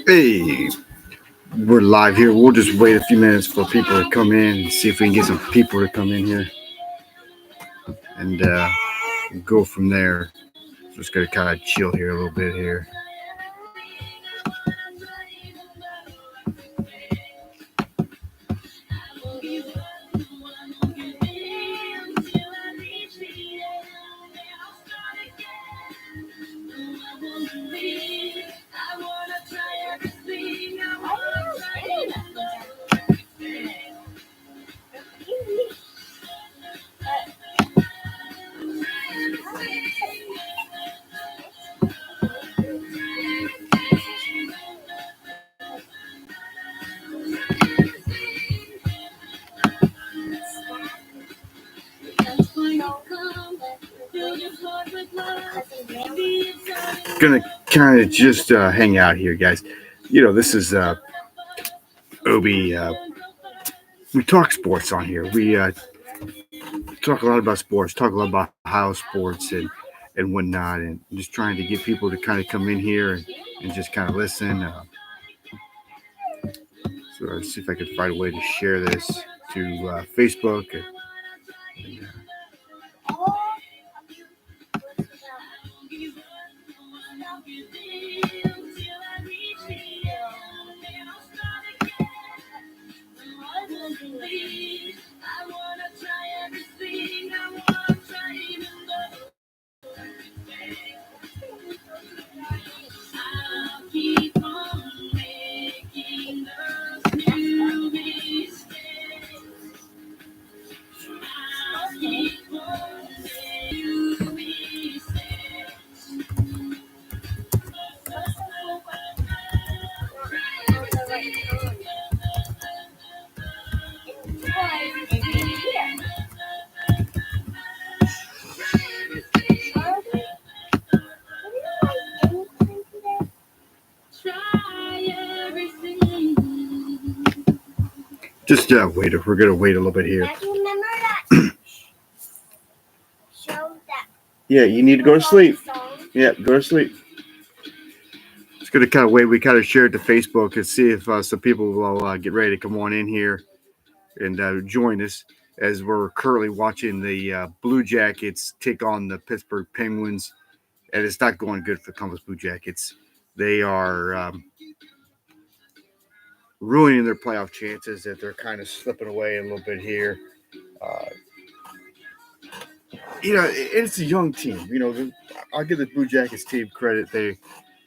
Hey, we're live here. We'll just wait a few minutes for people to come in and see if we can get some people to come in here and go from there. Just going to kind of chill here a little bit here. Gonna kind of just hang out here, guys. This is OBee. We talk sports on here. We talk a lot about sports, talk a lot about house sports and whatnot, and just trying to get people to kind of come in here and just kind of listen. So let's see if I can find a way to share this to Facebook. Just wait. We're gonna wait a little bit here. Yeah, you need to go to sleep. Yeah, go to sleep. Just gonna kind of wait. We kind of share it to Facebook and see if some people will get ready to come on in here and join us as we're currently watching the Blue Jackets take on the Pittsburgh Penguins, and it's not going good for Columbus Blue Jackets. They are ruining their playoff chances. That they're kind of slipping away a little bit here. It's a young team. I'll give the Blue Jackets team credit. They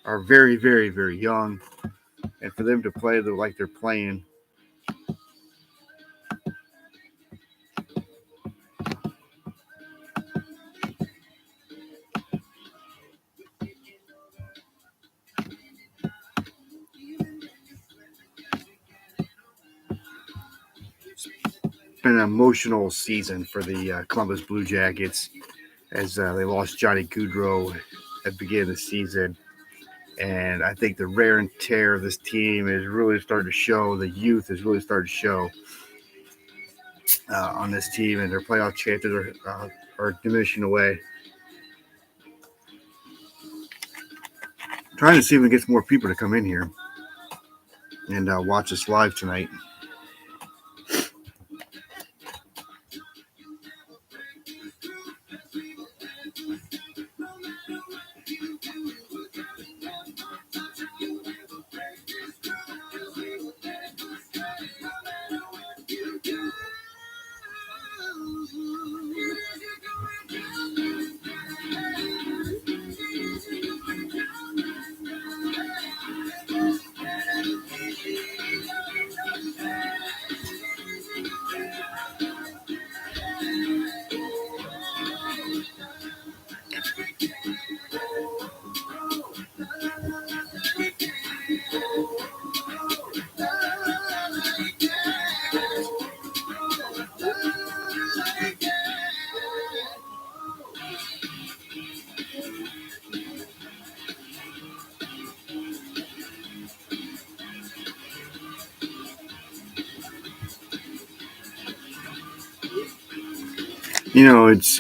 are very, very, very young, and for them to play like they're playing. Been an emotional season for the Columbus Blue Jackets as they lost Johnny Gaudreau at the beginning of the season. And I think the wear and tear of this team is really starting to show. The youth is really starting to show on this team, and their playoff chances are diminishing away. Trying to see if we can get some more people to come in here and watch us live tonight.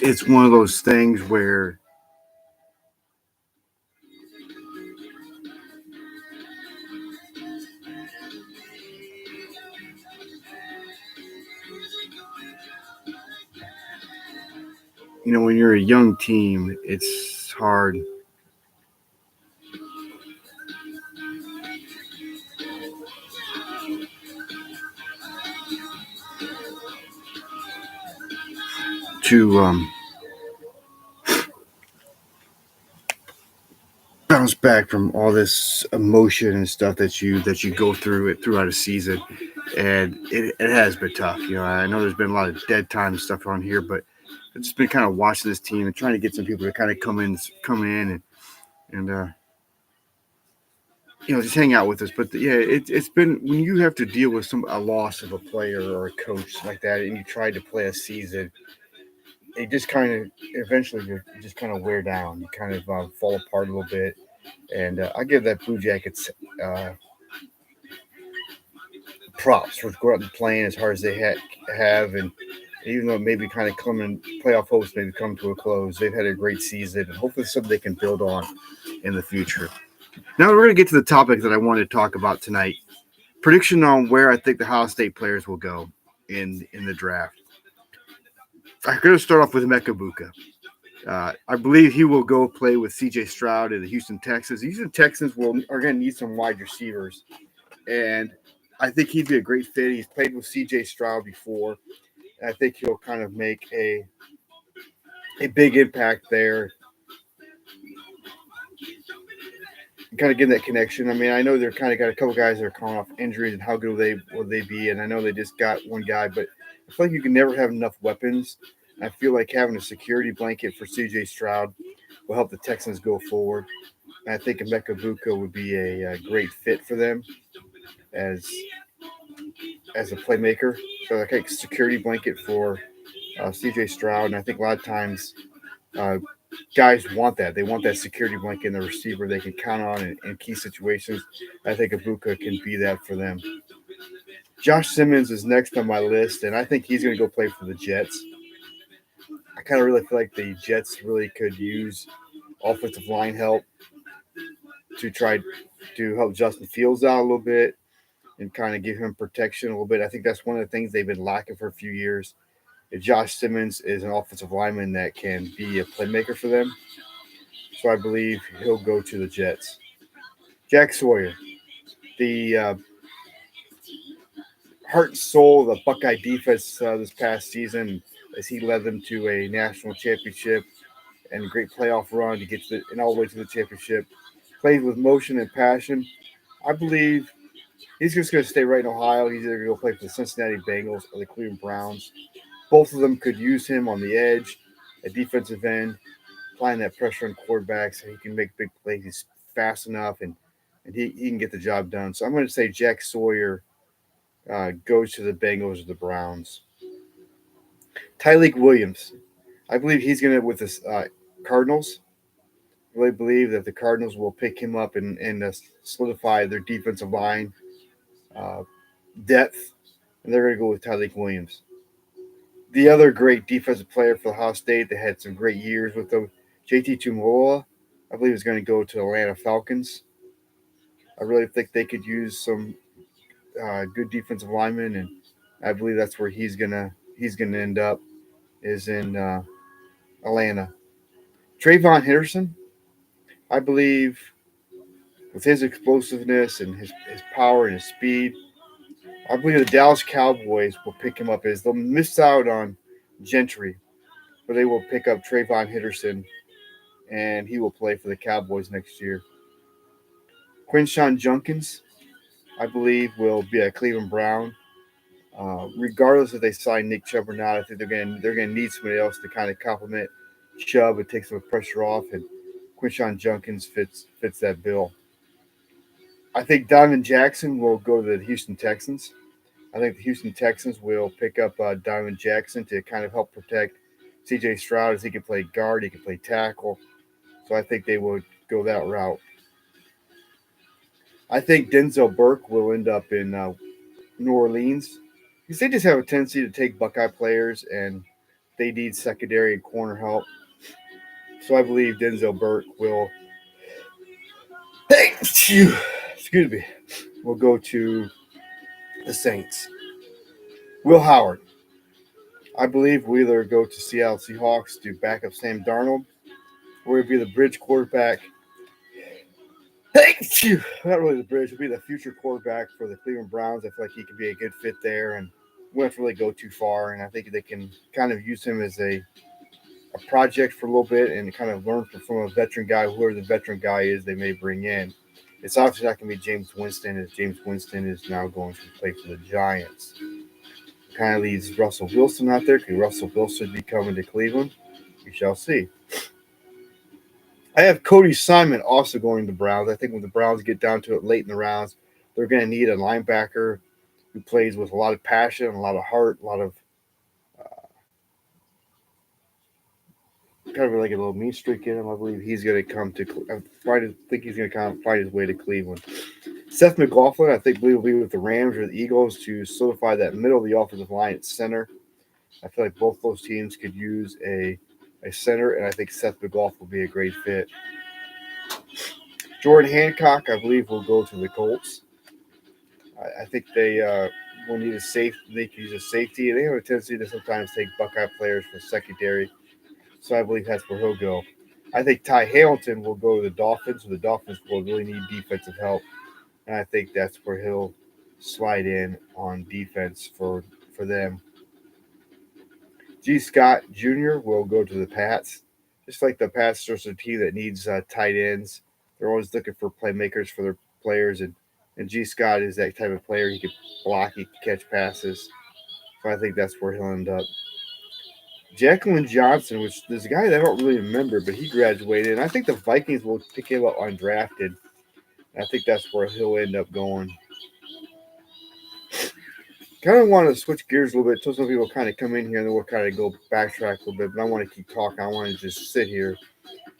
It's one of those things where when you're a young team, it's hard to bounce back from all this emotion and stuff that you go through it throughout a season, and it has been tough. I know there's been a lot of dead time stuff on here, but I've just been kind of watching this team and trying to get some people to kind of come in and just hang out with us. But yeah, it's been when you have to deal with a loss of a player or a coach like that, and you try to play a season, it just kind of eventually you just kind of wear down. You kind of fall apart a little bit, and I give that Blue Jackets props for going out and playing as hard as they have, and even though maybe kind of coming playoff hopes maybe come to a close, they've had a great season, and hopefully something they can build on in the future. Now we're going to get to the topic that I wanted to talk about tonight. Prediction on where I think the Ohio State players will go in the draft. I'm going to start off with Mekabuka. I believe he will go play with C.J. Stroud in the Houston Texans. The Houston Texans are going to need some wide receivers, and I think he'd be a great fit. He's played with C.J. Stroud before, and I think he'll kind of make a big impact there. Kind of getting that connection. I mean, I know they're kind of got a couple guys that are coming off injuries, and how good will they be? And I know they just got one guy, but I feel like you can never have enough weapons. I feel like having a security blanket for C.J. Stroud will help the Texans go forward. And I think Emeka Buka would be a great fit for them as a playmaker. So like a security blanket for C.J. Stroud, and I think a lot of times uh, guys want that. They want that security blanket in the receiver they can count on in key situations. I think Ibuka can be that for them. Josh Simmons is next on my list, and I think he's going to go play for the Jets. I kind of really feel like the Jets really could use offensive line help to try to help Justin Fields out a little bit and kind of give him protection a little bit. I think that's one of the things they've been lacking for a few years. If Josh Simmons is an offensive lineman that can be a playmaker for them, so I believe he'll go to the Jets. Jack Sawyer, the heart and soul of the Buckeye defense this past season, as he led them to a national championship and a great playoff run to get to and all the way to the championship. Played with motion and passion. I believe he's just going to stay right in Ohio. He's either going to go play for the Cincinnati Bengals or the Cleveland Browns. Both of them could use him on the edge, a defensive end, applying that pressure on quarterbacks so he can make big plays. He's fast enough and he can get the job done. So I'm going to say Jack Sawyer goes to the Bengals or the Browns. Tyleik Williams, I believe he's going to with the Cardinals. I really believe that the Cardinals will pick him up and solidify their defensive line uh, depth, and they're going to go with Tyleik Williams. The other great defensive player for Ohio State that had some great years with them, JT Tuimoloau, I believe is going to go to Atlanta Falcons. I really think they could use some good defensive linemen, and I believe that's where he's gonna end up is in Atlanta. Trayvon Henderson, I believe, with his explosiveness and his power and his speed, I believe the Dallas Cowboys will pick him up. As they'll miss out on Gentry, but they will pick up Trayvon Henderson, and he will play for the Cowboys next year. Quinshawn Junkins, I believe, will be a Cleveland Brown. Regardless if they sign Nick Chubb or not, I think they're gonna need somebody else to kind of complement Chubb and take some pressure off, and Quinshawn Junkins fits that bill. I think Donovan Jackson will go to the Houston Texans. I think the Houston Texans will pick up Donovan Jackson to kind of help protect C.J. Stroud as he can play guard, he can play tackle. So I think they would go that route. I think Denzel Burke will end up in New Orleans because they just have a tendency to take Buckeye players and they need secondary and corner help. So I believe Denzel Burke will, excuse me, will go to the Saints. Will Howard. I believe we either go to Seattle Seahawks to back up Sam Darnold, or it'd be the bridge quarterback. Not really the bridge. It'd be the future quarterback for the Cleveland Browns. I feel like he could be a good fit there, and wouldn't really go too far. And I think they can kind of use him as a project for a little bit and kind of learn from a veteran guy, whoever the veteran guy is they may bring in. It's obviously not going to be James Winston, as James Winston is now going to play for the Giants. Kind of leaves Russell Wilson out there. Could Russell Wilson be coming to Cleveland? We shall see. I have Cody Simon also going to the Browns. I think when the Browns get down to it late in the rounds, they're going to need a linebacker who plays with a lot of passion, a lot of heart, a lot of kind of like a little mean streak in him. I believe he's going to come to. I think he's going to kind of find his way to Cleveland. Seth McLaughlin, I think, will be with the Rams or the Eagles to solidify that middle of the offensive line at center. I feel like both those teams could use a center, and I think Seth McLaughlin will be a great fit. Jordan Hancock, I believe, will go to the Colts. I think they will need a safety. They can use a safety, and they have a tendency to sometimes take Buckeye players for secondary. So I believe that's where he'll go. I think Ty Hamilton will go to the Dolphins. So the Dolphins will really need defensive help, and I think that's where he'll slide in on defense for them. G. Scott Jr. will go to the Pats. Just like the Pats are a team that needs tight ends. They're always looking for playmakers for their players, and G. Scott is that type of player. He can block, he can catch passes. So I think that's where he'll end up. Jacqueline Johnson, which there's a guy that I don't really remember, but he graduated, and I think the Vikings will pick him up undrafted. I think that's where he'll end up going. Kind of want to switch gears a little bit. So some people kind of come in here and then we'll kind of go backtrack a little bit, but I want to keep talking. I want to just sit here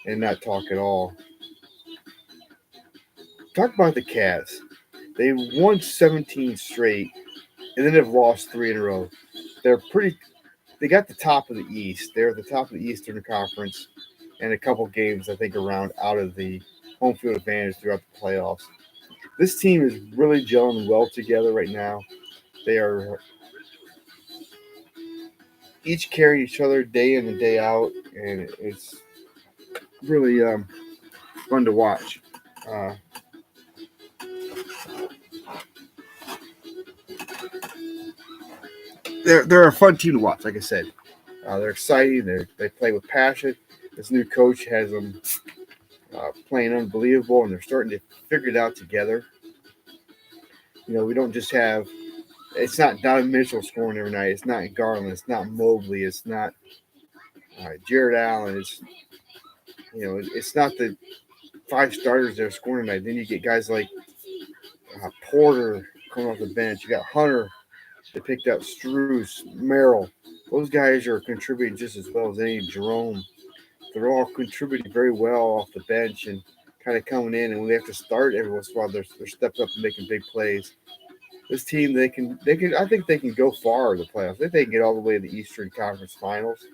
and not talk at all. Talk about the Cavs. They won 17 straight, and then they've lost 3 in a row. They got the top of the East. They're at the top of the Eastern Conference, and a couple games, I think, around out of the home field advantage throughout the playoffs. This team is really gelling well together right now. They are each carrying each other day in and day out, and it's really fun to watch. They're a fun team to watch. Like I said, they're exciting. They play with passion. This new coach has them playing unbelievable, and they're starting to figure it out together. You know, we don't just have. It's not Donovan Mitchell scoring every night. It's not Garland. It's not Mobley. It's not Jared Allen. It's not the 5 starters that are scoring tonight. Then you get guys like Porter coming off the bench. You got Hunter. They picked up Strus, Merrill. Those guys are contributing just as well as any. Jerome. They're all contributing very well off the bench and kind of coming in. And when they have to start every once in a while, they're stepping up and making big plays. This team, they can. I think they can go far in the playoffs. I think they can get all the way to the Eastern Conference Finals,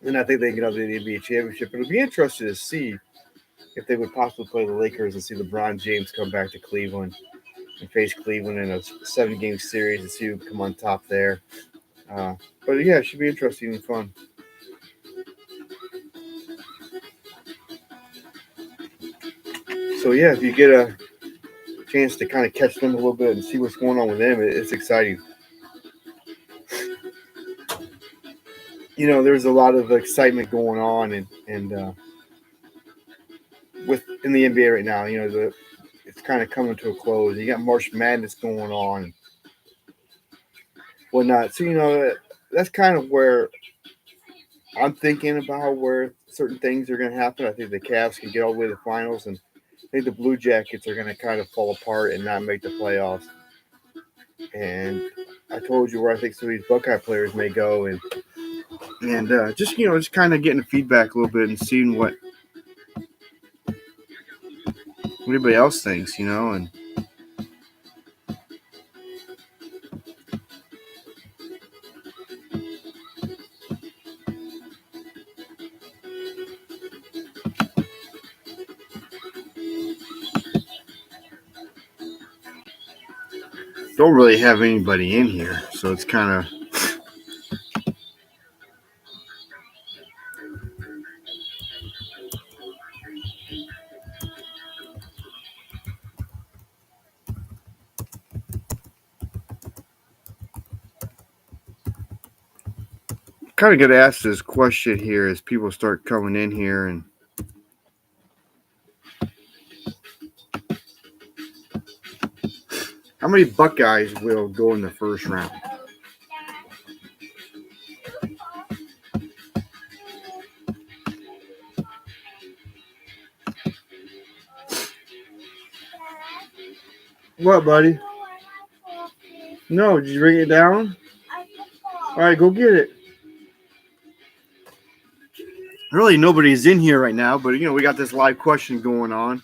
and I think they can get up to the NBA championship. It'll be interesting to see if they would possibly play the Lakers and see LeBron James come back to Cleveland and face Cleveland in a 7-game series and see who come on top there. But yeah, it should be interesting and fun. So yeah, if you get a chance to kind of catch them a little bit and see what's going on with them, it's exciting. You know, there's a lot of excitement going on and in the NBA right now. You know, it's kind of coming to a close. You got March Madness going on and whatnot. So, you know, that's kind of where I'm thinking about where certain things are going to happen. I think the Cavs can get all the way to the finals, and I think the BlueJackets are going to kind of fall apart and not make the playoffs. And I told you where I think some of these Buckeye players may go, and just kind of getting the feedback a little bit and seeing what anybody else thinks, and don't really have anybody in here, so it's kind of kind of going to ask this question here as people start coming in here. And how many Buckeyes will go in the first round? What, buddy? No, did you bring it down? All right, go get it. Really, nobody's in here right now, but we got this live question going on.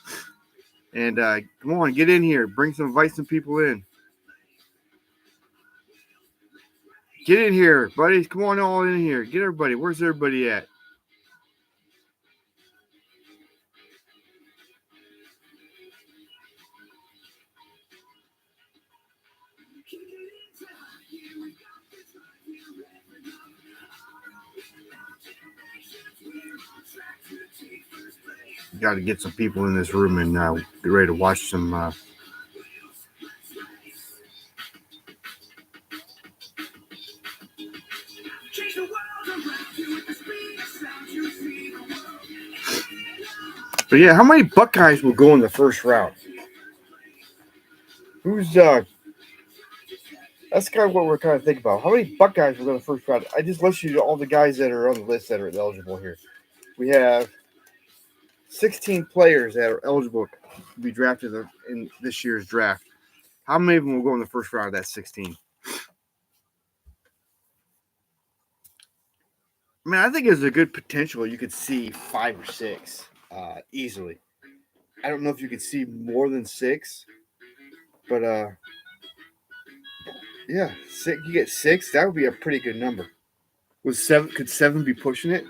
And come on, get in here. Invite some people in. Get in here, buddies. Come on, all in here. Get everybody. Where's everybody at? Got to get some people in this room and get ready to watch some. But yeah, how many Buckeyes will go in the first round? That's kind of what we're kind of thinking about. How many Buckeyes will go in the first round? I just listed you all the guys that are on the list that are eligible here. We have 16 players that are eligible to be drafted in this year's draft. How many of them will go in the first round of that 16? I mean, I think there's a good potential. You could see 5 or 6 easily. I don't know if you could see more than 6, but yeah, 6. You get 6. That would be a pretty good number. Could 7 be pushing it?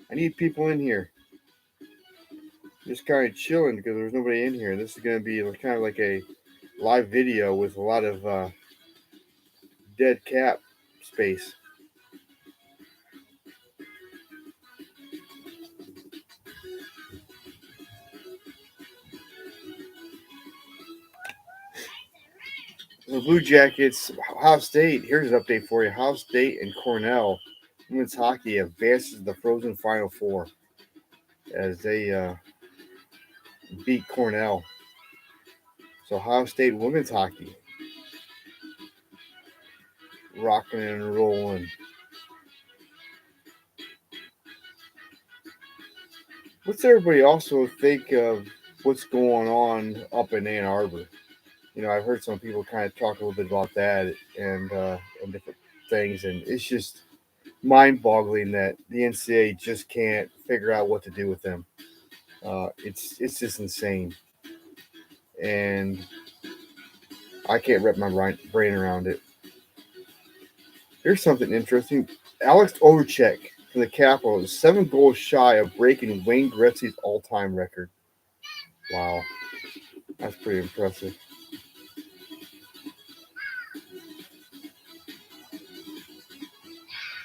I need people in here. Just kind of chilling because there's nobody in here. This is going to be kind of like a live video with a lot of dead cap space. The BlueJackets, Ohio State. Here's an update for you. Ohio State and Cornell women's hockey advances to the Frozen Final Four as they beat Cornell. So Ohio State women's hockey rocking and rolling. What's everybody also think of what's going on up in Ann Arbor? I've heard some people kind of talk a little bit about that and different things, and it's just mind-boggling that the NCAA just can't figure out what to do with them. It's just insane, and I can't wrap my brain around it. Here's something interesting. Alex Ovechek for the Capitals is 7 goals shy of breaking Wayne Gretzky's all-time record. Wow, that's pretty impressive.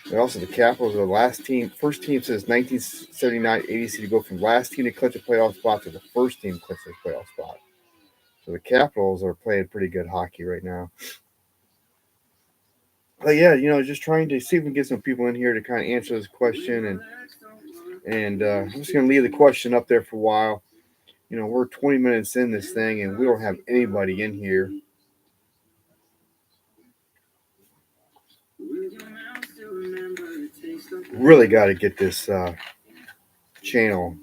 And also, the Capitals are the first team since 1979-80 to go from last team to clinch a playoff spot to the first team to clinch a playoff spot. So the Capitals are playing pretty good hockey right now. But yeah, just trying to see if we can get some people in here to kind of answer this question, and I'm just going to leave the question up there for a while. We're 20 minutes in this thing, and we don't have anybody in here. Really got to get this channel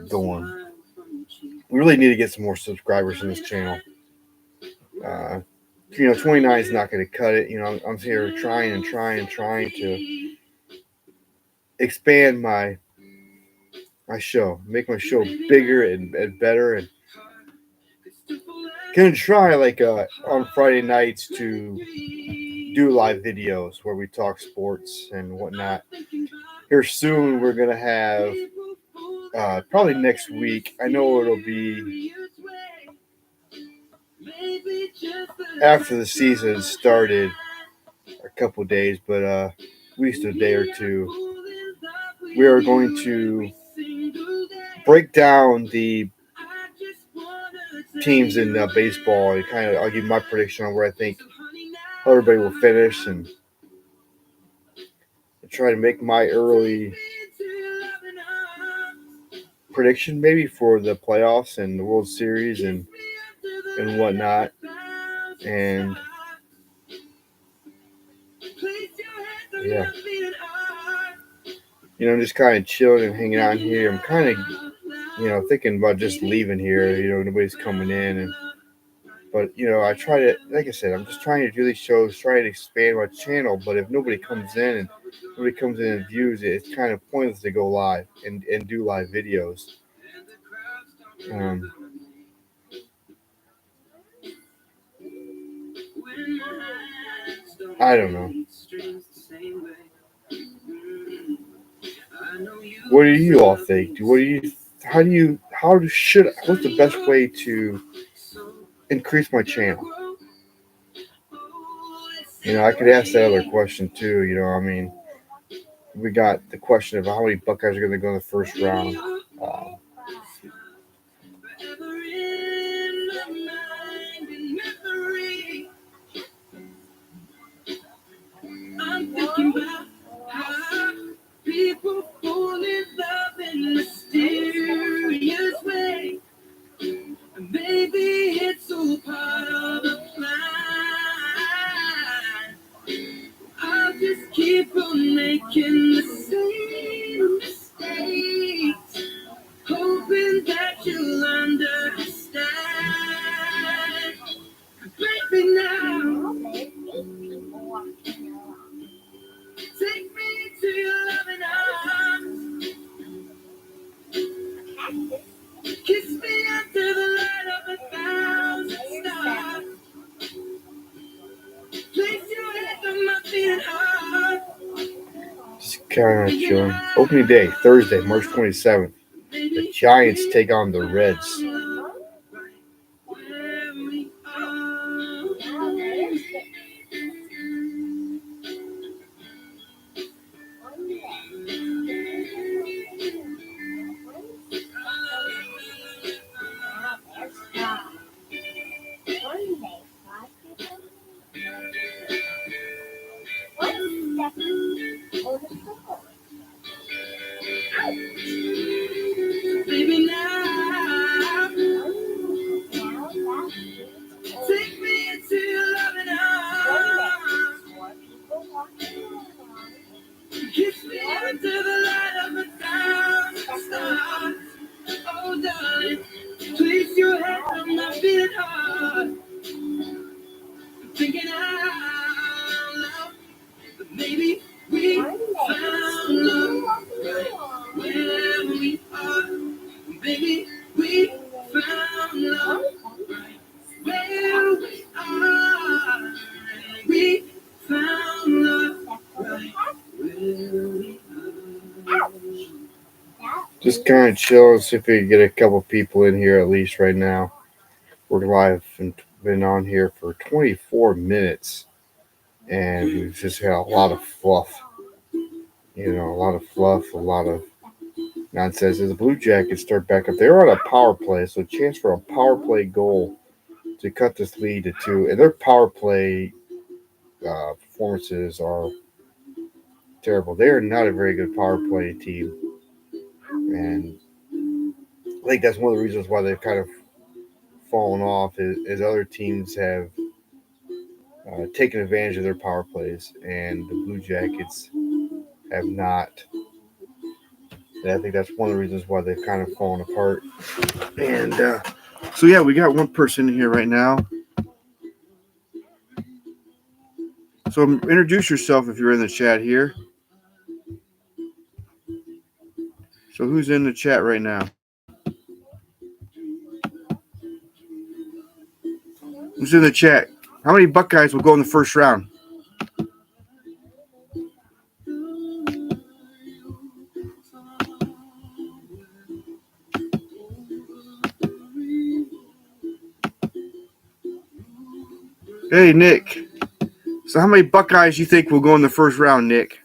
going. We really need to get some more subscribers in this channel. 29 is not going to cut it. I'm here trying to expand my show, make my show bigger and better, and gonna try on Friday nights to do live videos where we talk sports and whatnot. Here soon we're gonna have probably next week. I know it'll be after the season started, a couple of days, but at least a day or two. We are going to break down the teams in baseball, and I'll give my prediction on where I think everybody will finish, and try to make my early prediction maybe for the playoffs and the World Series and whatnot. And yeah, I'm just kind of chilling and hanging out here. I'm kind of, thinking about just leaving here. Nobody's coming in, but I try to, like I said, I'm just trying to do these shows, try to expand my channel. But if nobody comes in and views it, it's kind of pointless to go live and do live videos. I don't know. What do you all think? What's the best way to increase my channel? I could ask that other question too. We got the question of how many Buckeyes are going to go in the first round. I'm thinking about how people fall in love in a mysterious way. Maybe it's all part of the plan. I'll just keep on making the same mistakes, hoping that you'll understand. Baby, now take me to your loving arms. Kiss me under the light of 1,000 stars. Place your head on my beating heart. Just kind of chilling. Opening day, Thursday, March 27th. The Giants take on the Reds. Baby, now take me into your loving arms. Kiss me under the light of 1,000 stars. Oh, darling, place your head on my beating heart. I'm thinking out loud, but maybe we found love right where we are. Baby, we found love right where we are. We found love right where we are. Just kind of chill, see if we can get a couple people in here at least right now. We're live and been on here for 24 minutes, and we've just had a lot of fluff. A lot of fluff, a lot of nonsense. As the Blue Jackets start back up, they're on a power play, so a chance for a power play goal to cut this lead to 2. And their power play performances are terrible. They are not a very good power play team, and I think that's one of the reasons why they've kind of fallen off. Is other teams have taken advantage of their power plays, and the Blue Jackets have not. And I think that's one of the reasons why they've kind of fallen apart. And so, yeah, we got one person in here right now. So introduce yourself if you're in the chat here. So who's in the chat right now? Who's in the chat? How many Buckeyes will go in the first round? Hey, Nick. So how many Buckeyes you think will go in the first round, Nick?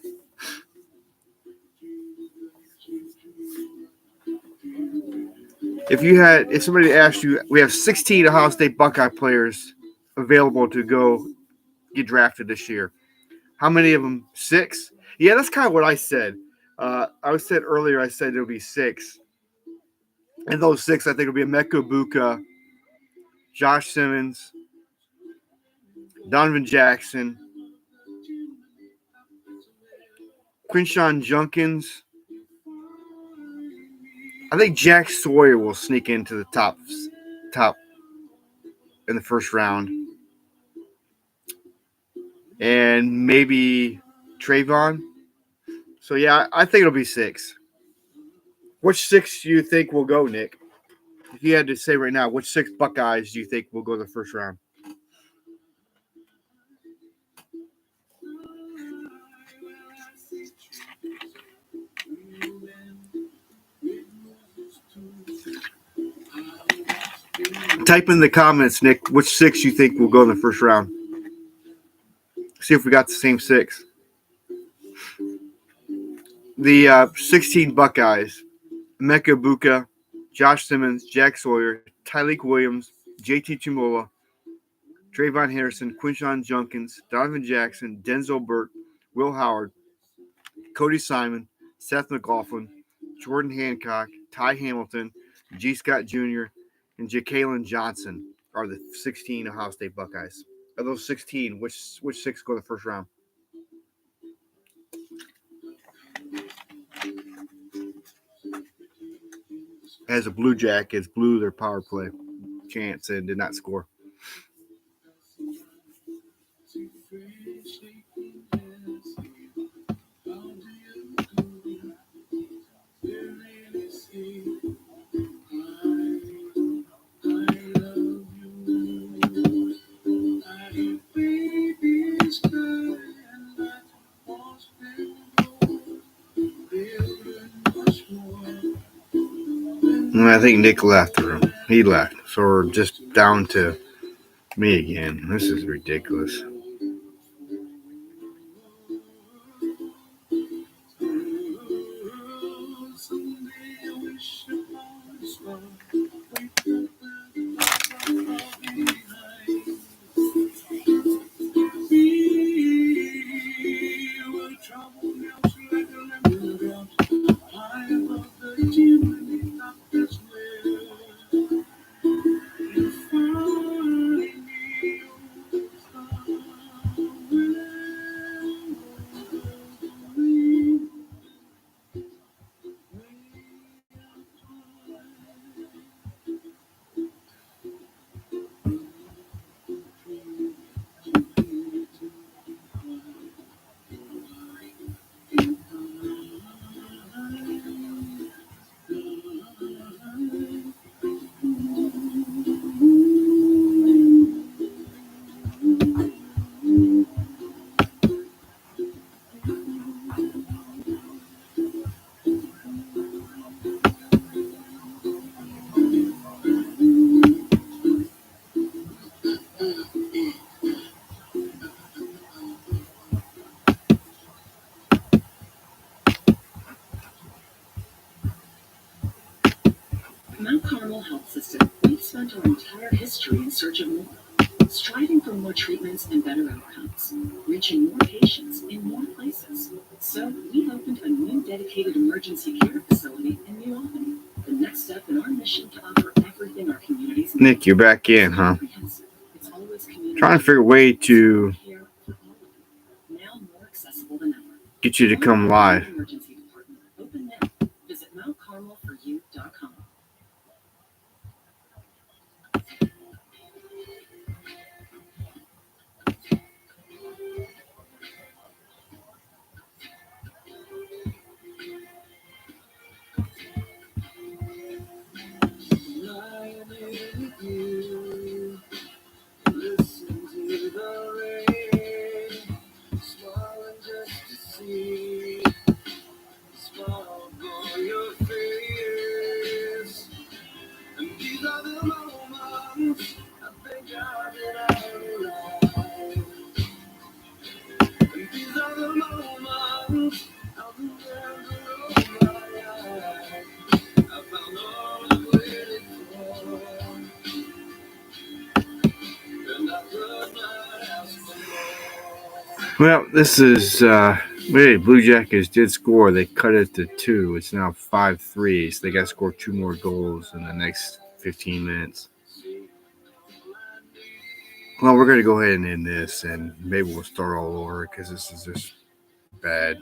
If somebody asked you, we have 16 Ohio State Buckeye players available to go get drafted this year. How many of them? 6? Yeah, that's kind of what I said. I said earlier, I said there'll be 6. And those 6, I think, will be Emeka Buka, Josh Simmons, Donovan Jackson, Quinshawn Junkins. I think Jack Sawyer will sneak into the top in the first round. And maybe Trayvon. So, yeah, I think it'll be 6. Which 6 do you think will go, Nick? If you had to say right now, which 6 Buckeyes do you think will go the first round? Type in the comments, Nick, which 6 you think will go in the first round. See if we got the same 6. The 16 Buckeyes: Emeka Buka, Josh Simmons, Jack Sawyer, Tyleik Williams, JT Chimola, Trayvon Harrison, Quinshawn Junkins, Donovan Jackson, Denzel Burt, Will Howard, Cody Simon, Seth McLaughlin, Jordan Hancock, Ty Hamilton, G. Scott Jr., and Ja'Kalen Johnson are the 16 Ohio State Buckeyes. Of those 16, which 6 go the first round? As the Blue Jackets blew their power play chance and did not score. I think Nick left the room. He left. So we're just down to me again. This is ridiculous. Mount Carmel Health System, we've spent our entire history in search of more, striving for more treatments and better outcomes, reaching more patients in more places. So we opened a new dedicated emergency care facility in New Albany, the next step in our mission to offer everything our communities need. Nick, you're back in, huh? It's always trying to figure a way to now more accessible than ever. Get you to come live. Emergency department open now. Visit mountcarmelforyou.com. Well, this is Blue Jackets did score. They cut it to 2. It's now 5-3. So they got to score 2 more goals in the next 15 minutes. Well, we're going to go ahead and end this, and maybe we'll start all over because this is just bad.